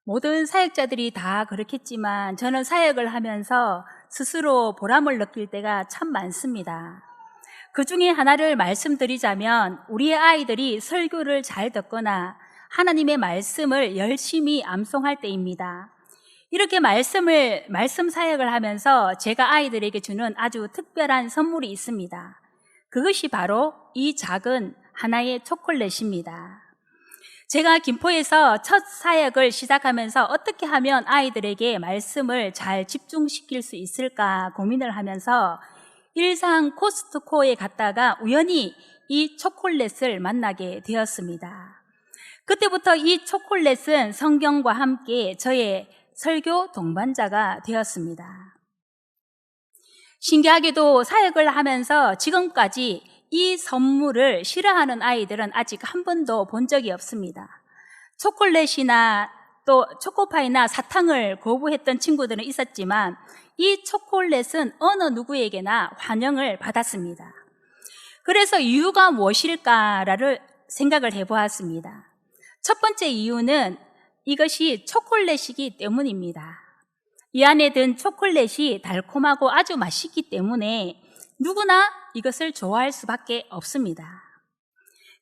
모든 사역자들이 다 그렇겠지만 저는 사역을 하면서 스스로 보람을 느낄 때가 참 많습니다. 그 중에 하나를 말씀드리자면 우리의 아이들이 설교를 잘 듣거나 하나님의 말씀을 열심히 암송할 때입니다. 이렇게 말씀 사역을 하면서 제가 아이들에게 주는 아주 특별한 선물이 있습니다. 그것이 바로 이 작은 하나의 초콜릿입니다. 제가 김포에서 첫 사역을 시작하면서 어떻게 하면 아이들에게 말씀을 잘 집중시킬 수 있을까 고민을 하면서 일산 코스트코에 갔다가 우연히 이 초콜릿을 만나게 되었습니다. 그때부터 이 초콜릿은 성경과 함께 저의 설교 동반자가 되었습니다. 신기하게도 사역을 하면서 지금까지 이 선물을 싫어하는 아이들은 아직 한 번도 본 적이 없습니다. 초콜릿이나 또 초코파이나 사탕을 거부했던 친구들은 있었지만 이 초콜릿은 어느 누구에게나 환영을 받았습니다. 그래서 이유가 무엇일까를 생각을 해보았습니다. 첫 번째 이유는 이것이 초콜릿이기 때문입니다. 이 안에 든 초콜릿이 달콤하고 아주 맛있기 때문에 누구나 이것을 좋아할 수밖에 없습니다.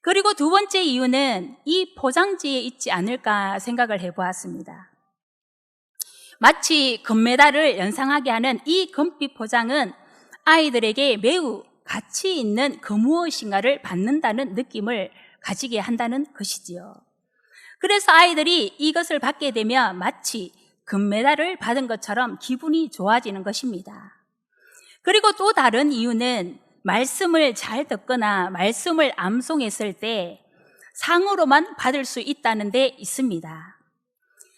그리고 두 번째 이유는 이 포장지에 있지 않을까 생각을 해보았습니다. 마치 금메달을 연상하게 하는 이 금빛 포장은 아이들에게 매우 가치 있는 그 무엇인가를 받는다는 느낌을 가지게 한다는 것이지요. 그래서 아이들이 이것을 받게 되면 마치 금메달을 받은 것처럼 기분이 좋아지는 것입니다. 그리고 또 다른 이유는 말씀을 잘 듣거나 말씀을 암송했을 때 상으로만 받을 수 있다는 데 있습니다.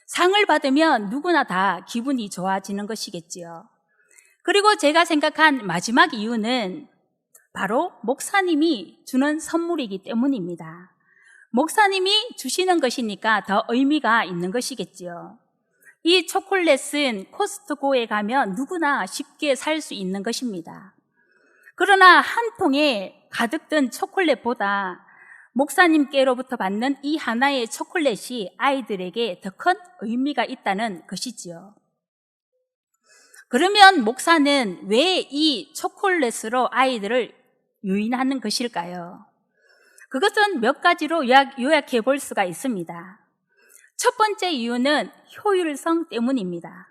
상을 받으면 누구나 다 기분이 좋아지는 것이겠지요. 그리고 제가 생각한 마지막 이유는 바로 목사님이 주는 선물이기 때문입니다. 목사님이 주시는 것이니까 더 의미가 있는 것이겠지요. 이 초콜릿은 코스트코에 가면 누구나 쉽게 살 수 있는 것입니다. 그러나 한 통에 가득 든 초콜릿보다 목사님께로부터 받는 이 하나의 초콜릿이 아이들에게 더 큰 의미가 있다는 것이지요. 그러면 목사는 왜 이 초콜릿으로 아이들을 유인하는 것일까요? 그것은 몇 가지로 요약해 볼 수가 있습니다. 첫 번째 이유는 효율성 때문입니다.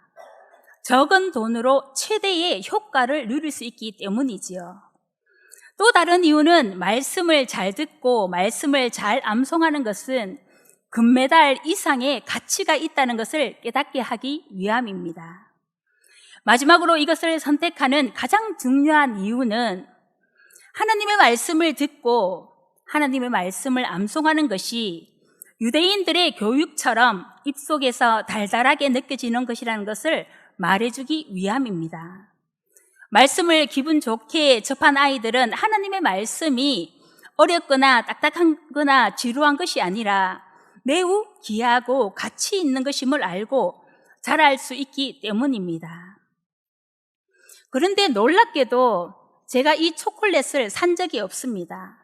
적은 돈으로 최대의 효과를 누릴 수 있기 때문이지요. 또 다른 이유는 말씀을 잘 듣고 말씀을 잘 암송하는 것은 금메달 이상의 가치가 있다는 것을 깨닫게 하기 위함입니다. 마지막으로 이것을 선택하는 가장 중요한 이유는 하나님의 말씀을 듣고 하나님의 말씀을 암송하는 것이 유대인들의 교육처럼 입속에서 달달하게 느껴지는 것이라는 것을 말해주기 위함입니다. 말씀을 기분 좋게 접한 아이들은 하나님의 말씀이 어렵거나 딱딱하거나 지루한 것이 아니라 매우 귀하고 가치 있는 것임을 알고 잘할 수 있기 때문입니다. 그런데 놀랍게도 제가 이 초콜릿을 산 적이 없습니다.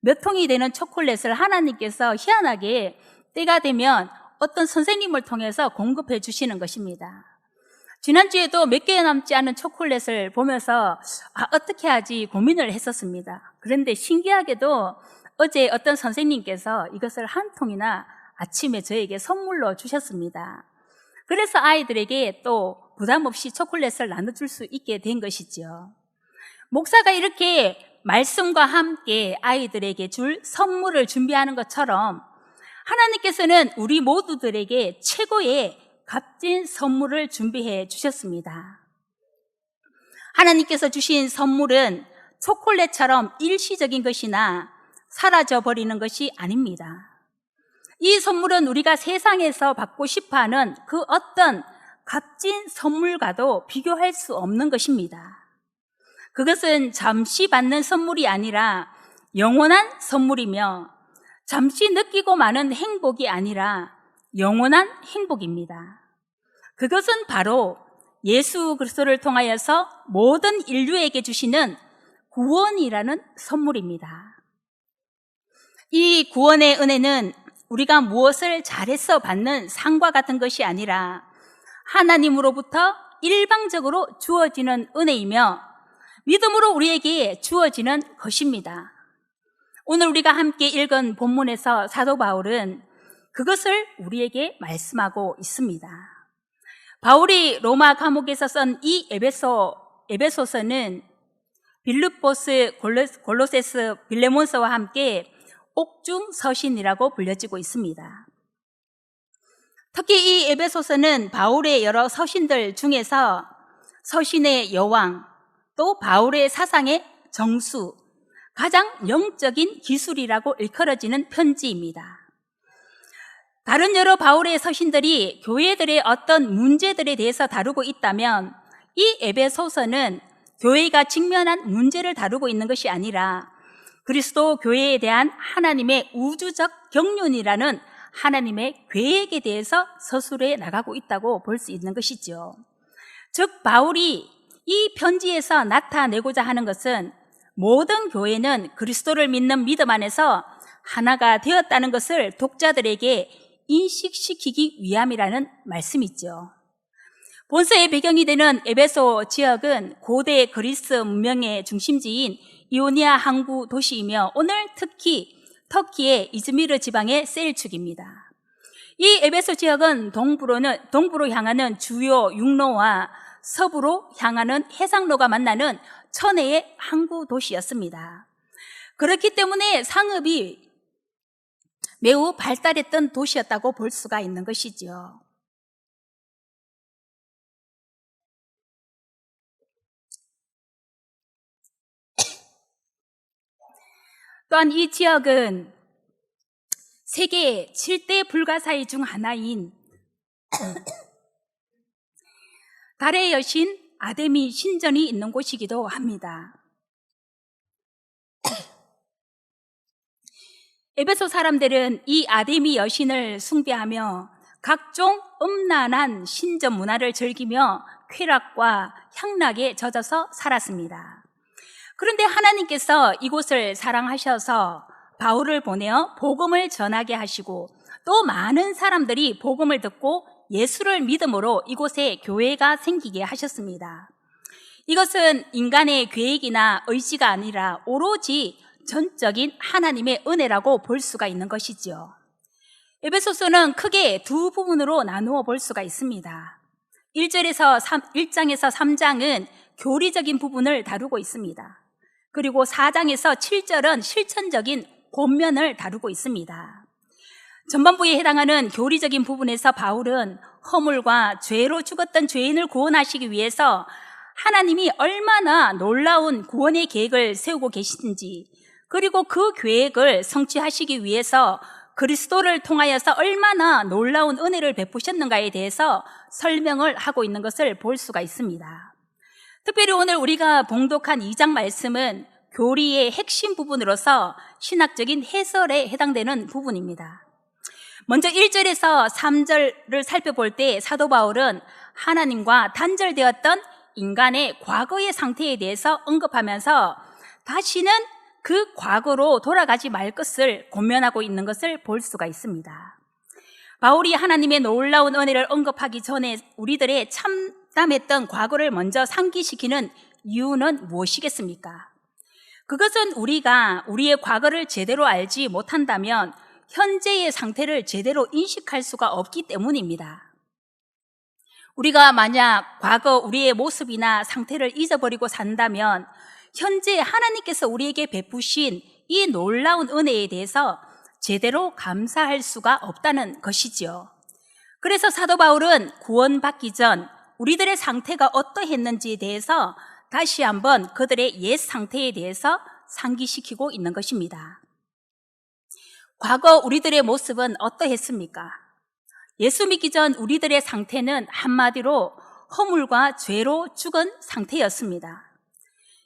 몇 통이 되는 초콜릿을 하나님께서 희한하게 때가 되면 어떤 선생님을 통해서 공급해 주시는 것입니다. 지난주에도 몇 개 남지 않은 초콜릿을 보면서 어떻게 하지 고민을 했었습니다. 그런데 신기하게도 어제 어떤 선생님께서 이것을 한 통이나 아침에 저에게 선물로 주셨습니다. 그래서 아이들에게 또 부담 없이 초콜릿을 나눠줄 수 있게 된 것이죠. 목사가 이렇게 말씀과 함께 아이들에게 줄 선물을 준비하는 것처럼 하나님께서는 우리 모두들에게 최고의 값진 선물을 준비해 주셨습니다. 하나님께서 주신 선물은 초콜릿처럼 일시적인 것이나 사라져버리는 것이 아닙니다. 이 선물은 우리가 세상에서 받고 싶어하는 그 어떤 값진 선물과도 비교할 수 없는 것입니다. 그것은 잠시 받는 선물이 아니라 영원한 선물이며 잠시 느끼고 마는 행복이 아니라 영원한 행복입니다. 그것은 바로 예수 그리스도를 통하여서 모든 인류에게 주시는 구원이라는 선물입니다. 이 구원의 은혜는 우리가 무엇을 잘해서 받는 상과 같은 것이 아니라 하나님으로부터 일방적으로 주어지는 은혜이며 믿음으로 우리에게 주어지는 것입니다. 오늘 우리가 함께 읽은 본문에서 사도 바울은 그것을 우리에게 말씀하고 있습니다. 바울이 로마 감옥에서 쓴 이 에베소서는 빌립보스, 골로새서, 빌레몬서와 함께 옥중 서신이라고 불려지고 있습니다. 특히 이 에베소서는 바울의 여러 서신들 중에서 서신의 여왕, 또 바울의 사상의 정수, 가장 영적인 기술이라고 일컬어지는 편지입니다. 다른 여러 바울의 서신들이 교회들의 어떤 문제들에 대해서 다루고 있다면 이 에베소서는 교회가 직면한 문제를 다루고 있는 것이 아니라 그리스도 교회에 대한 하나님의 우주적 경륜이라는 하나님의 계획에 대해서 서술해 나가고 있다고 볼 수 있는 것이죠. 즉 바울이 이 편지에서 나타내고자 하는 것은 모든 교회는 그리스도를 믿는 믿음 안에서 하나가 되었다는 것을 독자들에게 인식시키기 위함이라는 말씀이죠. 본서의 배경이 되는 에베소 지역은 고대 그리스 문명의 중심지인 이오니아 항구 도시이며 오늘 특히 터키의 이즈미르 지방의 셀축입니다. 이 에베소 지역은 동부로 향하는 주요 육로와 서부로 향하는 해상로가 만나는 천혜의 항구 도시였습니다. 그렇기 때문에 상업이 매우 발달했던 도시였다고 볼 수가 있는 것이죠. 또한 이 지역은 세계 7대 불가사의 중 하나인 달의 여신 아데미 신전이 있는 곳이기도 합니다. 에베소 사람들은 이 아데미 여신을 숭배하며 각종 음란한 신전 문화를 즐기며 쾌락과 향락에 젖어서 살았습니다. 그런데 하나님께서 이곳을 사랑하셔서 바울을 보내어 복음을 전하게 하시고 또 많은 사람들이 복음을 듣고 예수를 믿음으로 이곳에 교회가 생기게 하셨습니다. 이것은 인간의 계획이나 의지가 아니라 오로지 전적인 하나님의 은혜라고 볼 수가 있는 것이죠. 에베소서는 크게 두 부분으로 나누어 볼 수가 있습니다. 1장에서 3장은 교리적인 부분을 다루고 있습니다. 그리고 4장에서 7절은 실천적인 본면을 다루고 있습니다. 전반부에 해당하는 교리적인 부분에서 바울은 허물과 죄로 죽었던 죄인을 구원하시기 위해서 하나님이 얼마나 놀라운 구원의 계획을 세우고 계신지, 그리고 그 계획을 성취하시기 위해서 그리스도를 통하여서 얼마나 놀라운 은혜를 베푸셨는가에 대해서 설명을 하고 있는 것을 볼 수가 있습니다. 특별히 오늘 우리가 봉독한 2장 말씀은 교리의 핵심 부분으로서 신학적인 해설에 해당되는 부분입니다. 먼저 1절에서 3절을 살펴볼 때 사도 바울은 하나님과 단절되었던 인간의 과거의 상태에 대해서 언급하면서 다시는 그 과거로 돌아가지 말 것을 권면하고 있는 것을 볼 수가 있습니다. 바울이 하나님의 놀라운 은혜를 언급하기 전에 우리들의 참담했던 과거를 먼저 상기시키는 이유는 무엇이겠습니까? 그것은 우리가 우리의 과거를 제대로 알지 못한다면 현재의 상태를 제대로 인식할 수가 없기 때문입니다. 우리가 만약 과거 우리의 모습이나 상태를 잊어버리고 산다면 현재 하나님께서 우리에게 베푸신 이 놀라운 은혜에 대해서 제대로 감사할 수가 없다는 것이지요. 그래서 사도 바울은 구원받기 전 우리들의 상태가 어떠했는지에 대해서 다시 한번 그들의 옛 상태에 대해서 상기시키고 있는 것입니다. 과거 우리들의 모습은 어떠했습니까? 예수 믿기 전 우리들의 상태는 한마디로 허물과 죄로 죽은 상태였습니다.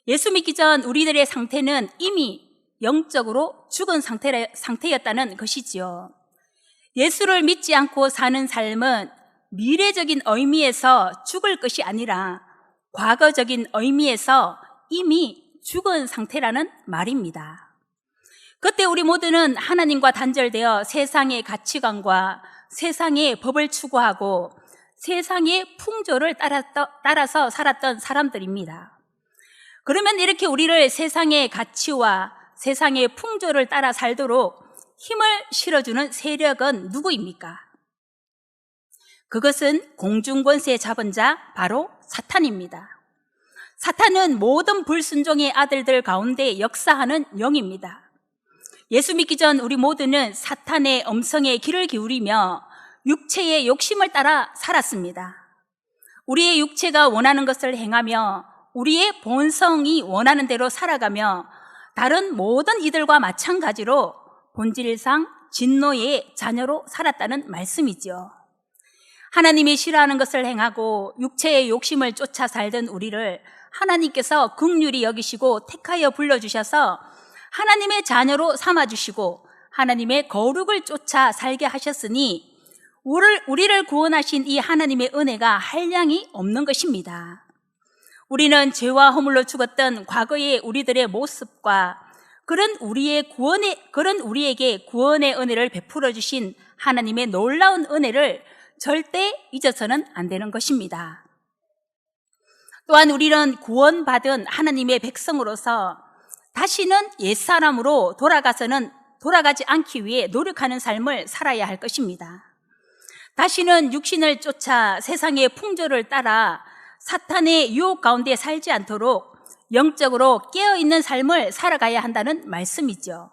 예수 믿기 전 우리들의 상태는 이미 영적으로 죽은 상태였다는 것이지요. 예수를 믿지 않고 사는 삶은 미래적인 의미에서 죽을 것이 아니라 과거적인 의미에서 이미 죽은 상태라는 말입니다. 그때 우리 모두는 하나님과 단절되어 세상의 가치관과 세상의 법을 추구하고 세상의 풍조를 따라서 살았던 사람들입니다. 그러면 이렇게 우리를 세상의 가치와 세상의 풍조를 따라 살도록 힘을 실어주는 세력은 누구입니까? 그것은 공중권세 잡은 자 바로 사탄입니다. 사탄은 모든 불순종의 아들들 가운데 역사하는 영입니다. 예수 믿기 전 우리 모두는 사탄의 음성에 귀를 기울이며 육체의 욕심을 따라 살았습니다. 우리의 육체가 원하는 것을 행하며 우리의 본성이 원하는 대로 살아가며 다른 모든 이들과 마찬가지로 본질상 진노의 자녀로 살았다는 말씀이죠. 하나님이 싫어하는 것을 행하고 육체의 욕심을 쫓아 살던 우리를 하나님께서 긍휼히 여기시고 택하여 불러주셔서 하나님의 자녀로 삼아주시고 하나님의 거룩을 쫓아 살게 하셨으니 우리를 구원하신 이 하나님의 은혜가 한량이 없는 것입니다. 우리는 죄와 허물로 죽었던 과거의 우리들의 모습과 그런 우리에게 구원의 은혜를 베풀어 주신 하나님의 놀라운 은혜를 절대 잊어서는 안 되는 것입니다. 또한 우리는 구원받은 하나님의 백성으로서 다시는 옛사람으로 돌아가지 않기 위해 노력하는 삶을 살아야 할 것입니다. 다시는 육신을 쫓아 세상의 풍조를 따라 사탄의 유혹 가운데 살지 않도록 영적으로 깨어있는 삶을 살아가야 한다는 말씀이죠.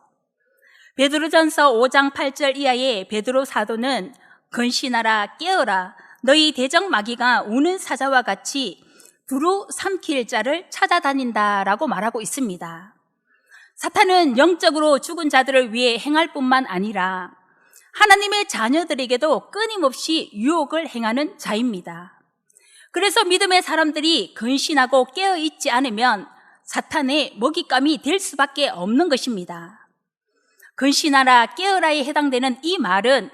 베드로전서 5장 8절 이하의 베드로 사도는 근신하라 깨어라 너희 대적 마귀가 우는 사자와 같이 두루 삼킬 자를 찾아다닌다라고 말하고 있습니다. 사탄은 영적으로 죽은 자들을 위해 행할 뿐만 아니라 하나님의 자녀들에게도 끊임없이 유혹을 행하는 자입니다. 그래서 믿음의 사람들이 근신하고 깨어있지 않으면 사탄의 먹잇감이 될 수밖에 없는 것입니다. 근신하라 깨어라에 해당되는 이 말은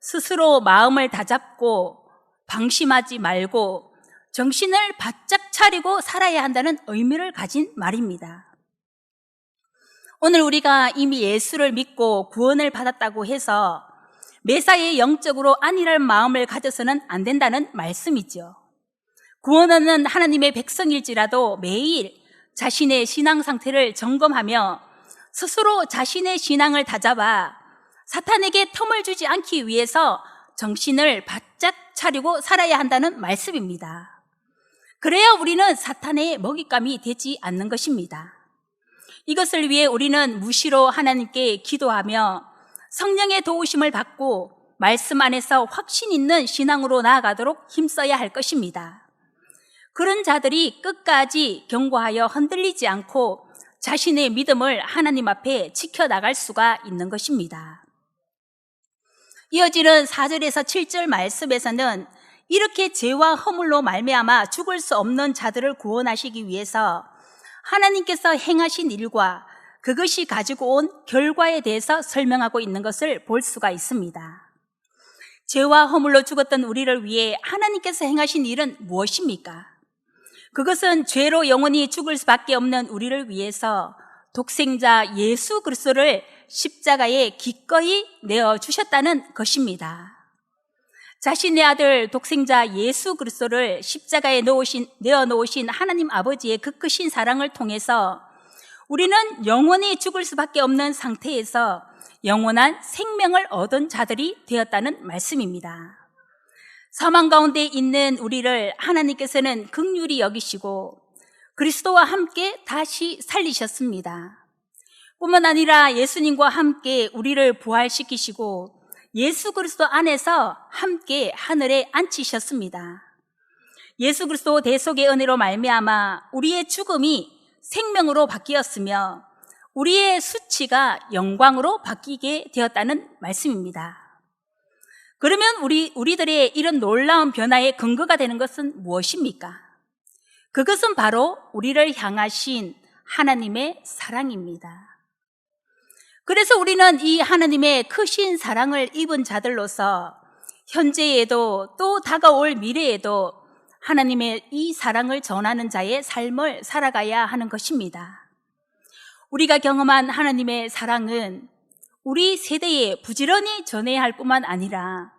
스스로 마음을 다잡고 방심하지 말고 정신을 바짝 차리고 살아야 한다는 의미를 가진 말입니다. 오늘 우리가 이미 예수를 믿고 구원을 받았다고 해서 매사에 영적으로 안일할 마음을 가져서는 안 된다는 말씀이죠. 구원하는 하나님의 백성일지라도 매일 자신의 신앙 상태를 점검하며 스스로 자신의 신앙을 다잡아 사탄에게 틈을 주지 않기 위해서 정신을 바짝 차리고 살아야 한다는 말씀입니다. 그래야 우리는 사탄의 먹잇감이 되지 않는 것입니다. 이것을 위해 우리는 무시로 하나님께 기도하며 성령의 도우심을 받고 말씀 안에서 확신 있는 신앙으로 나아가도록 힘써야 할 것입니다. 그런 자들이 끝까지 견고하여 흔들리지 않고 자신의 믿음을 하나님 앞에 지켜나갈 수가 있는 것입니다. 이어지는 4절에서 7절 말씀에서는 이렇게 죄와 허물로 말미암아 죽을 수 없는 자들을 구원하시기 위해서 하나님께서 행하신 일과 그것이 가지고 온 결과에 대해서 설명하고 있는 것을 볼 수가 있습니다. 죄와 허물로 죽었던 우리를 위해 하나님께서 행하신 일은 무엇입니까? 그것은 죄로 영원히 죽을 수밖에 없는 우리를 위해서 독생자 예수 그리스도를 십자가에 기꺼이 내어주셨다는 것입니다. 자신의 아들 독생자 예수 그리스도를 십자가에 내어놓으신 하나님 아버지의 그 크신 사랑을 통해서 우리는 영원히 죽을 수밖에 없는 상태에서 영원한 생명을 얻은 자들이 되었다는 말씀입니다. 사망 가운데 있는 우리를 하나님께서는 긍휼히 여기시고 그리스도와 함께 다시 살리셨습니다. 뿐만 아니라 예수님과 함께 우리를 부활시키시고 예수 그리스도 안에서 함께 하늘에 앉히셨습니다. 예수 그리스도 대속의 은혜로 말미암아 우리의 죽음이 생명으로 바뀌었으며 우리의 수치가 영광으로 바뀌게 되었다는 말씀입니다. 그러면 우리들의 이런 놀라운 변화의 근거가 되는 것은 무엇입니까? 그것은 바로 우리를 향하신 하나님의 사랑입니다. 그래서 우리는 이 하나님의 크신 사랑을 입은 자들로서 현재에도 또 다가올 미래에도 하나님의 이 사랑을 전하는 자의 삶을 살아가야 하는 것입니다. 우리가 경험한 하나님의 사랑은 우리 세대에 부지런히 전해야 할 뿐만 아니라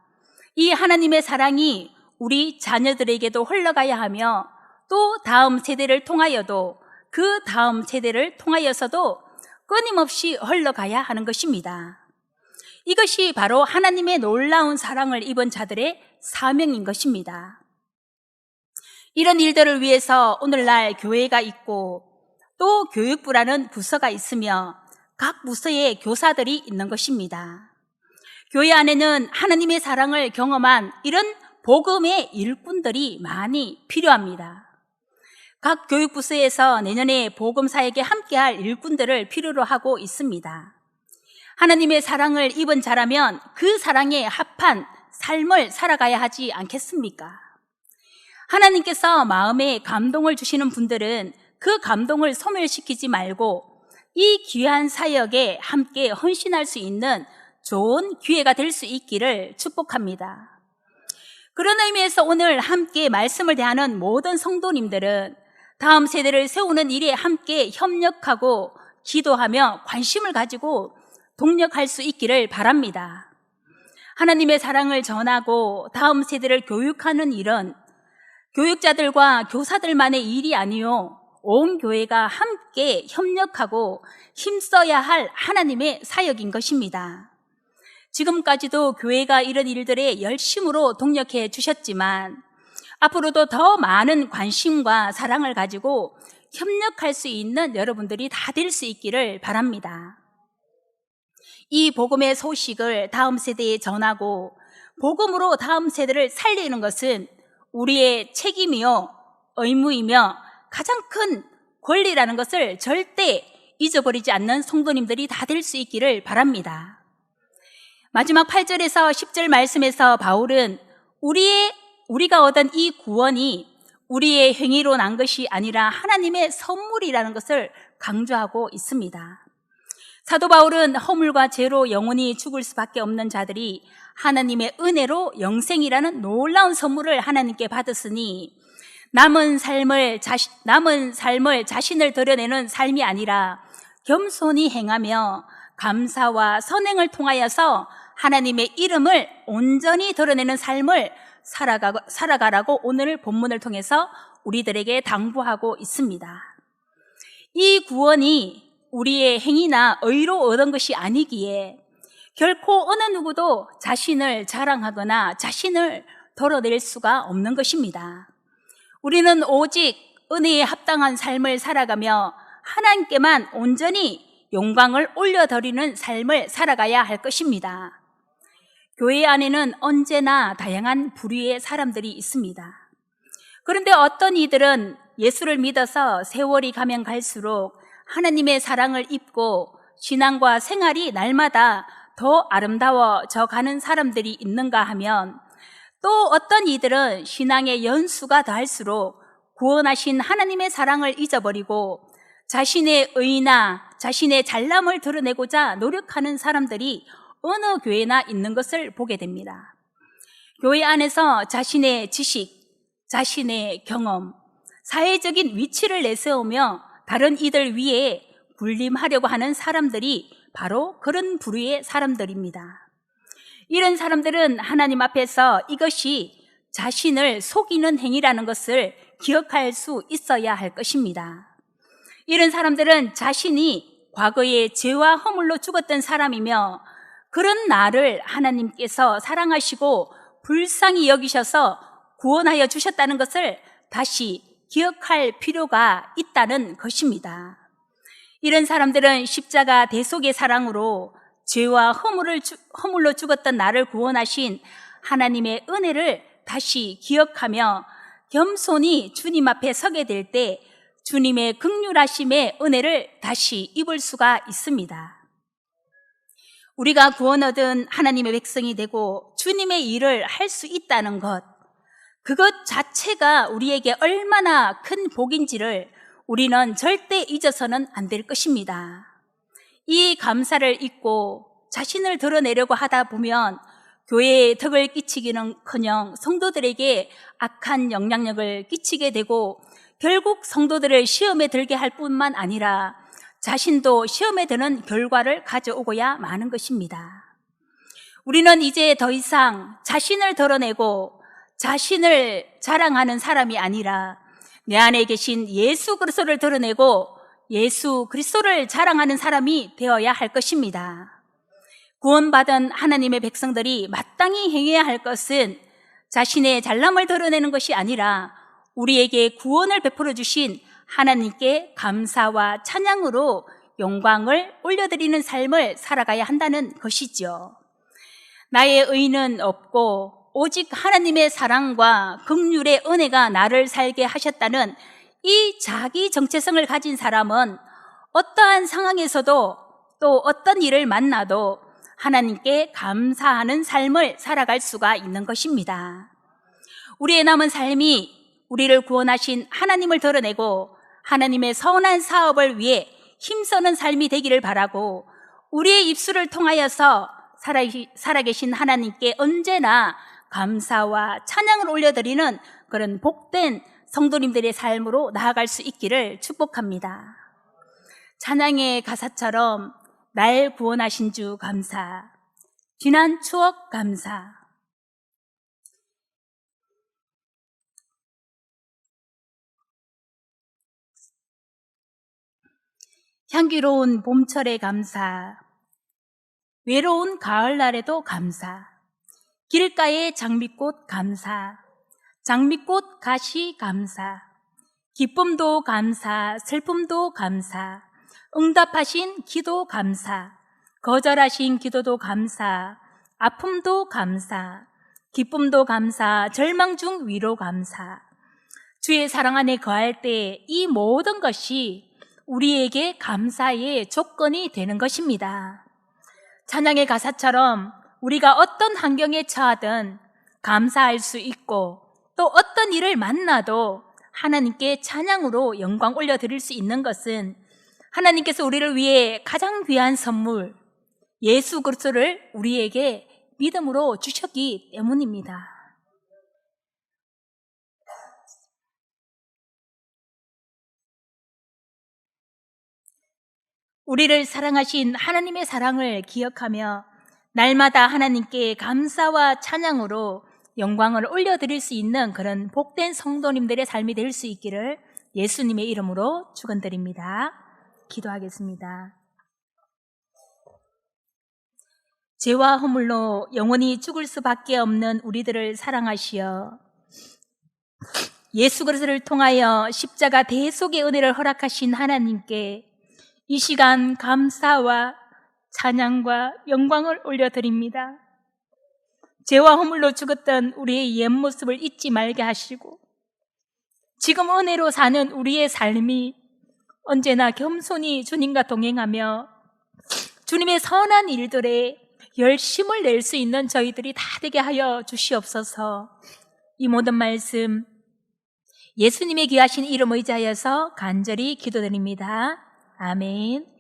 이 하나님의 사랑이 우리 자녀들에게도 흘러가야 하며 또 다음 세대를 통하여도 그 다음 세대를 통하여서도 끊임없이 흘러가야 하는 것입니다. 이것이 바로 하나님의 놀라운 사랑을 입은 자들의 사명인 것입니다. 이런 일들을 위해서 오늘날 교회가 있고 또 교육부라는 부서가 있으며 각 부서에 교사들이 있는 것입니다. 교회 안에는 하나님의 사랑을 경험한 이런 복음의 일꾼들이 많이 필요합니다. 각 교육부서에서 내년에 복음사에게 함께할 일꾼들을 필요로 하고 있습니다. 하나님의 사랑을 입은 자라면 그 사랑에 합한 삶을 살아가야 하지 않겠습니까? 하나님께서 마음에 감동을 주시는 분들은 그 감동을 소멸시키지 말고 이 귀한 사역에 함께 헌신할 수 있는 좋은 기회가 될 수 있기를 축복합니다. 그런 의미에서 오늘 함께 말씀을 대하는 모든 성도님들은 다음 세대를 세우는 일에 함께 협력하고 기도하며 관심을 가지고 동력할 수 있기를 바랍니다. 하나님의 사랑을 전하고 다음 세대를 교육하는 일은 교육자들과 교사들만의 일이 아니요 온 교회가 함께 협력하고 힘써야 할 하나님의 사역인 것입니다. 지금까지도 교회가 이런 일들에 열심으로 동력해 주셨지만 앞으로도 더 많은 관심과 사랑을 가지고 협력할 수 있는 여러분들이 다 될 수 있기를 바랍니다. 이 복음의 소식을 다음 세대에 전하고 복음으로 다음 세대를 살리는 것은 우리의 책임이요 의무이며 가장 큰 권리라는 것을 절대 잊어버리지 않는 성도님들이 다 될 수 있기를 바랍니다. 마지막 8절에서 10절 말씀에서 바울은 우리가 얻은 이 구원이 우리의 행위로 난 것이 아니라 하나님의 선물이라는 것을 강조하고 있습니다. 사도 바울은 허물과 죄로 영원히 죽을 수밖에 없는 자들이 하나님의 은혜로 영생이라는 놀라운 선물을 하나님께 받았으니 남은 삶을 자신을 드러내는 삶이 아니라 겸손히 행하며 감사와 선행을 통하여서 하나님의 이름을 온전히 드러내는 삶을 살아가라고 오늘 본문을 통해서 우리들에게 당부하고 있습니다. 이 구원이 우리의 행위나 의로 얻은 것이 아니기에 결코 어느 누구도 자신을 자랑하거나 자신을 드러낼 수가 없는 것입니다. 우리는 오직 은혜에 합당한 삶을 살아가며 하나님께만 온전히 영광을 올려드리는 삶을 살아가야 할 것입니다. 교회 안에는 언제나 다양한 부류의 사람들이 있습니다. 그런데 어떤 이들은 예수를 믿어서 세월이 가면 갈수록 하나님의 사랑을 입고 신앙과 생활이 날마다 더 아름다워져 가는 사람들이 있는가 하면 또 어떤 이들은 신앙의 연수가 더할수록 구원하신 하나님의 사랑을 잊어버리고 자신의 의나 자신의 잘남을 드러내고자 노력하는 사람들이 어느 교회나 있는 것을 보게 됩니다. 교회 안에서 자신의 지식, 자신의 경험, 사회적인 위치를 내세우며 다른 이들 위에 군림하려고 하는 사람들이 바로 그런 부류의 사람들입니다. 이런 사람들은 하나님 앞에서 이것이 자신을 속이는 행위라는 것을 기억할 수 있어야 할 것입니다. 이런 사람들은 자신이 과거에 죄와 허물로 죽었던 사람이며 그런 나를 하나님께서 사랑하시고 불쌍히 여기셔서 구원하여 주셨다는 것을 다시 기억할 필요가 있다는 것입니다. 이런 사람들은 십자가 대속의 사랑으로 죄와 허물로 죽었던 나를 구원하신 하나님의 은혜를 다시 기억하며 겸손히 주님 앞에 서게 될 때 주님의 긍휼하심의 은혜를 다시 입을 수가 있습니다. 우리가 구원 얻은 하나님의 백성이 되고 주님의 일을 할 수 있다는 것, 그것 자체가 우리에게 얼마나 큰 복인지를 우리는 절대 잊어서는 안 될 것입니다. 이 감사를 잊고 자신을 드러내려고 하다 보면 교회에 덕을 끼치기는커녕 성도들에게 악한 영향력을 끼치게 되고 결국 성도들을 시험에 들게 할 뿐만 아니라 자신도 시험에 드는 결과를 가져오고야 마는 것입니다. 우리는 이제 더 이상 자신을 드러내고 자신을 자랑하는 사람이 아니라 내 안에 계신 예수 그리스도를 드러내고 예수 그리스도를 자랑하는 사람이 되어야 할 것입니다. 구원받은 하나님의 백성들이 마땅히 행해야 할 것은 자신의 잘남을 드러내는 것이 아니라 우리에게 구원을 베풀어 주신 하나님께 감사와 찬양으로 영광을 올려드리는 삶을 살아가야 한다는 것이죠. 나의 의는 없고 오직 하나님의 사랑과 긍휼의 은혜가 나를 살게 하셨다는 이 자기 정체성을 가진 사람은 어떠한 상황에서도 또 어떤 일을 만나도 하나님께 감사하는 삶을 살아갈 수가 있는 것입니다. 우리의 남은 삶이 우리를 구원하신 하나님을 드러내고 하나님의 선한 사업을 위해 힘쓰는 삶이 되기를 바라고 우리의 입술을 통하여서 살아계신 하나님께 언제나 감사와 찬양을 올려드리는 그런 복된 성도님들의 삶으로 나아갈 수 있기를 축복합니다. 찬양의 가사처럼 날 구원하신 주 감사, 지난 추억 감사. 향기로운 봄철에 감사, 외로운 가을날에도 감사, 길가의 장미꽃 감사, 장미꽃 가시 감사, 기쁨도 감사, 슬픔도 감사, 응답하신 기도 감사, 거절하신 기도도 감사, 아픔도 감사, 기쁨도 감사, 절망 중 위로 감사. 주의 사랑 안에 거할 때 이 모든 것이 우리에게 감사의 조건이 되는 것입니다. 찬양의 가사처럼 우리가 어떤 환경에 처하든 감사할 수 있고 또 어떤 일을 만나도 하나님께 찬양으로 영광 올려드릴 수 있는 것은 하나님께서 우리를 위해 가장 귀한 선물 예수 그리스도를 우리에게 믿음으로 주셨기 때문입니다. 우리를 사랑하신 하나님의 사랑을 기억하며 날마다 하나님께 감사와 찬양으로 영광을 올려드릴 수 있는 그런 복된 성도님들의 삶이 될 수 있기를 예수님의 이름으로 축원드립니다. 기도하겠습니다. 죄와 허물로 영원히 죽을 수밖에 없는 우리들을 사랑하시어 예수 그리스도를 통하여 십자가 대속의 은혜를 허락하신 하나님께 이 시간 감사와 찬양과 영광을 올려드립니다. 죄와 허물로 죽었던 우리의 옛 모습을 잊지 말게 하시고 지금 은혜로 사는 우리의 삶이 언제나 겸손히 주님과 동행하며 주님의 선한 일들에 열심을 낼 수 있는 저희들이 다 되게 하여 주시옵소서. 이 모든 말씀 예수님의 귀하신 이름 의지하여서 간절히 기도드립니다. 아멘.